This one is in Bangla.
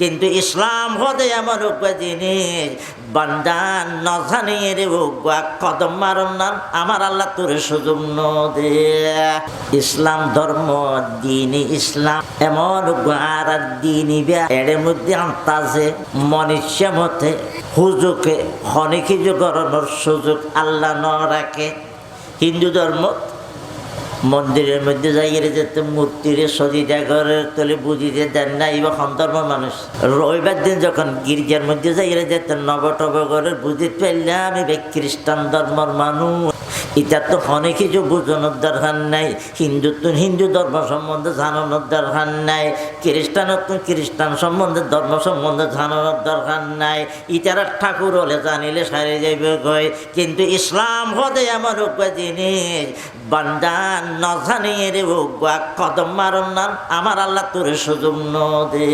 কিন্তু ইসলাম হতে এমন জিনিস বান্দা নজানিয়ে রে কদম মারণ না আমার আল্লাহ তোর সুযোগ দে। ইসলাম ধর্ম দিন ইসলাম এমন আর দিনই এর মধ্যে আন্তাজে মনুষ্য মতে হুজুকে হনিকি করানোর সুযোগ আল্লাহ ন রাখে। হিন্দু ধর্ম মন্দিরের মধ্যে যাইয়ে যেতে মূর্তিরে সজিদা করে তোলে বুঝিয়ে দেন না এবার ধর্ম মানুষ রবিবার দিন যখন গির্জার মধ্যে যাইয়ে যেতেন নবটব করে বুঝিতে পারলাম এবার খ্রিস্টান ধর্মের মানুষ। এটা তো অনেক কিছু বোঝানোর দরকার নাই। হিন্দু ধর্ম সম্বন্ধে জানানোর দরকার নাই, খ্রিস্টান সম্বন্ধে ধর্ম সম্বন্ধে জানানোর দরকার নাই। ইটারা ঠাকুর হলে জানিলে সারে যাইবে কয়। কিন্তু ইসলাম হতে এমন জিনিস বান্দা নজানিয়ে রে কদম মারণ না আমার আল্লাহ তোর সুযোগ দে।